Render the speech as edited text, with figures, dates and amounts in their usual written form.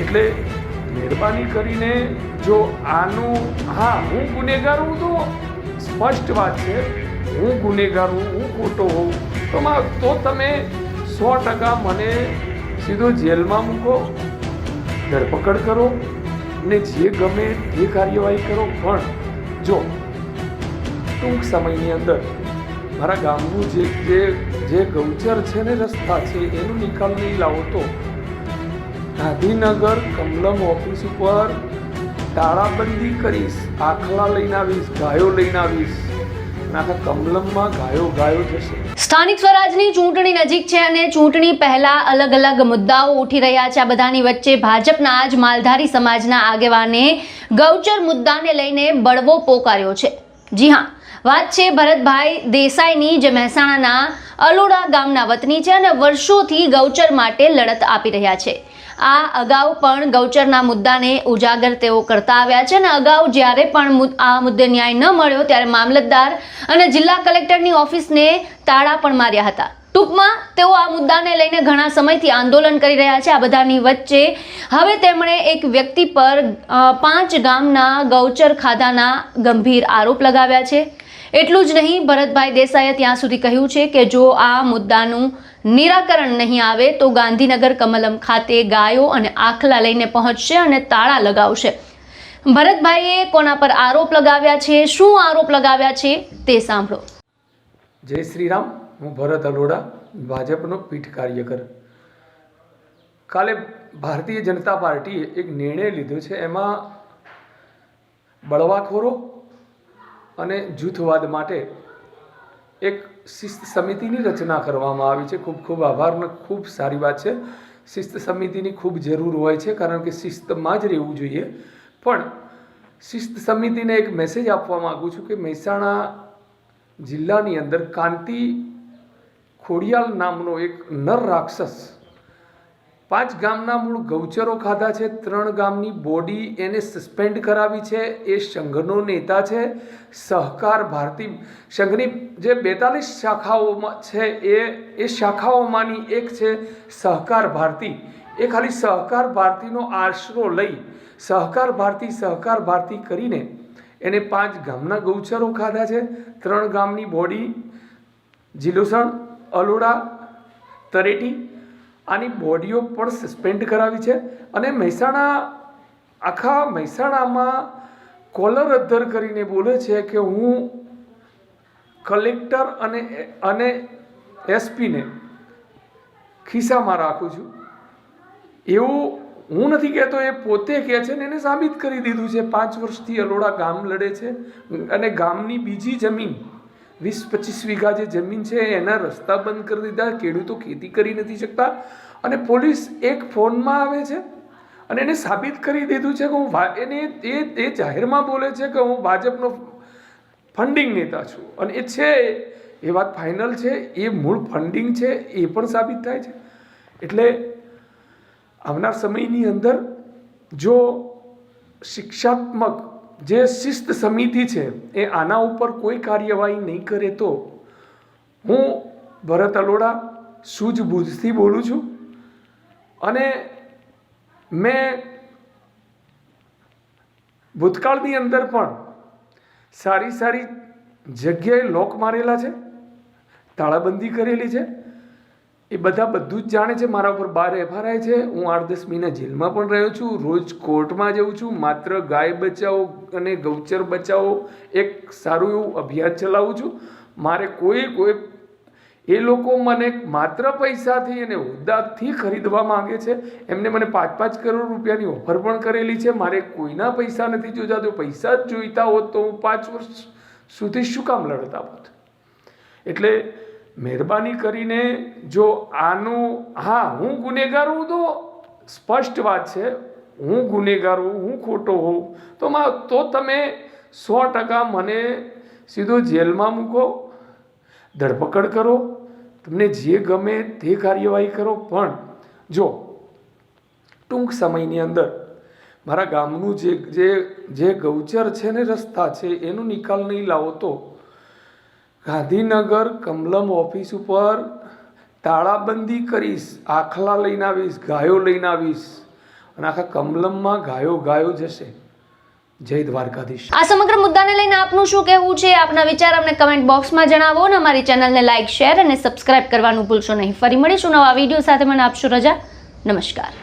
એટલે મહેરબાની કરીને જો આનું, હા હું ગુનેગાર હું તો સ્પષ્ટ વાત છે, હું ગુનેગાર હું, હું ખોટો હોઉં તો તમે 100% મને સીધો જેલમાં મૂકો, ધરપકડ કરો ને જે ગમે તે કાર્યવાહી કરો, પણ જો ટૂંક સમયની અંદર મારા ગામનું જે ગૌચર છે ને, રસ્તા છે, એનો નિકાલ નહીં લાવો તો ગાંધીનગર કમલમ ઓફિસ ઉપર તાળાબંધી કરીશ, આખલા લઈને આવીશ, ગાયો લઈને આવીશ, આખા કમલમમાં ગાયો જશે। સ્થાનિક સ્વરાજની ચૂંટણી નજીક છે અને ચૂંટણી પહેલા અલગ અલગ મુદ્દાઓ ઉઠી રહ્યા છે। આ બધાની વચ્ચે ભાજપના જ માલધારી સમાજના આગેવાને ગૌચર મુદ્દાને લઈને બળવો પોકાર્યો છે। જી હા, વાત છે ભરતભાઈ દેસાઈની, જે મહેસાણાના અલોડા ગામના વતની છે અને વર્ષોથી ગૌચર માટે લડત આપી રહ્યા છે। આ અગાઉ પણ ગૌચરના મુદ્દાને ઉજાગર તેઓ કરતા આવ્યા છે અને અગાઉ જ્યારે પણ આ મુદ્દે ન્યાય ન મળ્યો ત્યારે મામલતદાર અને જિલ્લા કલેક્ટરની ઓફિસને તાળા પણ માર્યા હતા। ટૂંકમાં તેઓ આ મુદ્દાને લઈને ઘણા સમયથી આંદોલન કરી રહ્યા છે। આ બધાની વચ્ચે હવે તેમણે એક વ્યક્તિ પર 5 ગામના ગૌચર ખાધાના ગંભીર આરોપ લગાવ્યા છે। એટલું જ નહીં, ભરતભાઈ દેસાઈએ ત્યાં સુધી કહ્યું છે કે જો આ મુદ્દાનું નિરાકરણ નહીં આવે તો ગાંધીનગર કમલમ ખાતે ગાયો અને આખલા લઈને પહોંચશે અને તાળા લગાવશે। ભરતભાઈએ કોના પર આરોપ લગાવ્યા છે, શું આરોપ લગાવ્યા છે તે સાંભળો। જય શ્રી રામ, હું ભરત અલોડા, ભાજપનો પીઠ કાર્યકર। કાલે ભારતીય જનતા પાર્ટીએ એક નિર્ણય લીધો છે, એમાં બળવાખોરો અને જૂથવાદ માટે એક શિસ્ત સમિતિની રચના કરવામાં આવી છે। ખૂબ ખૂબ આભાર ને ખૂબ સારી વાત છે। શિસ્ત સમિતિની ખૂબ જરૂર હોય છે, કારણ કે શિસ્તમાં જ રહેવું જોઈએ। પણ શિસ્ત સમિતિને એક મેસેજ આપવા માગું છું કે મહેસાણા જિલ્લાની અંદર કાંતિ ખોડિયાલ નામનો એક નર રાક્ષસ 5 ગામના મૂળ ગૌચરો ખાધા છે, 3 ગામની બોડી એને સસ્પેન્ડ કરાવી છે। એ સંઘનો નેતા છે। સહકાર ભારતી સંઘની જે 42 શાખાઓમાં છે એ શાખાઓમાંની એક છે સહકાર ભારતી। એ ખાલી સહકાર ભારતીનો આશરો લઈ સહકાર ભારતી કરીને એને 5 ગામના ગૌચરો ખાધા છે। 3 ગામની બોડી જીલુસણ, અલોડા, તરેટી આની બોડીઓ પણ સસ્પેન્ડ કરાવી છે। અને આખા મહેસાણામાં કોલર અદ્ધર કરીને બોલે છે કે હું કલેક્ટર અને એસપીને ખિસ્સામાં રાખું છું। એવું હું નથી કહેતો, એ પોતે કહે છે ને એને સાબિત કરી દીધું છે। 5 વર્ષથી અલોડા ગામ લડે છે અને ગામની બીજી જમીન 20-25 વીઘા જે જમીન છે એના રસ્તા બંધ કરી દીધા। ખેડૂતો ખેતી કરી નથી શકતા અને પોલીસ એક ફોનમાં આવે છે અને એને સાબિત કરી દીધું છે કે હું એ જાહેરમાં બોલે છે કે હું ભાજપનો ફંડિંગ નેતા છું અને એ છે, એ વાત ફાઇનલ છે, એ મૂળ ફંડિંગ છે એ પણ સાબિત થાય છે। એટલે આવનાર સમયની અંદર જો શિક્ષાત્મક જે શિસ્ત સમિતિ છે એ આના ઉપર કોઈ કાર્યવાહી નહીં કરે તો હું ભરત અલોડા સૂઝબૂઝથી બોલું છું। અને મેં ભૂતકાળની અંદર પણ સારી જગ્યાએ લોક મારેલા છે, તાળાબંધી કરેલી છે। એ બધું જ જાણે છે। મારા ઉપર 12 FIR છે। હું 8-10 મહિના જેલમાં પણ રહ્યો છું। રોજ કોર્ટમાં જાઉં છું। માત્ર ગાય બચાવો અને ગૌચર બચાવો એક સારું એવું અભિયાન ચલાવું છું। મારે કોઈ એ લોકો મને માત્ર પૈસાથી અને હોદ્દાથી ખરીદવા માંગે છે। એમને મને 5-5 કરોડ રૂપિયાની ઓફર પણ કરેલી છે। મારે કોઈના પૈસા નથી જોઈતા। તો પૈસા જ જોઈતા હોત તો હું 5 વર્ષ સુધી શું કામ લડતા હોત? એટલે મહેરબાની કરીને જો આનું, હા હું ગુનેગાર હું તો સ્પષ્ટ વાત છે, હું ગુનેગાર હું, હું ખોટો હોઉં તો તમે 100% મને સીધો જેલમાં મૂકો, ધરપકડ કરો, તમને જે ગમે તે કાર્યવાહી કરો, પણ જો ટૂંક સમયની અંદર મારા ગામનું જે ગૌચર છે ને, રસ્તા છે, એનો નિકાલ નહીં લાવો તો ગાંધીનગર કમલમ ઓફિસ ઉપર તાળાબંધી કરીશ, આખલા લઈને આવીશ, ગાયો લઈને આવીશ અને આખા કમલમમાં ગાયો જશે. જય દ્વારકાધીશ. આ સમગ્ર મુદ્દાને લઈને આપનું શું કહેવું છે? આપના વિચાર અમને કમેન્ટ બોક્સમાં જણાવો અને અમારી ચેનલને લાઇક, શેર અને સબસ્ક્રાઇબ કરવાનું ભૂલશો નહીં. ફરી મળીશું નવા વિડીયો સાથે. મને આપશો રજા. નમસ્કાર.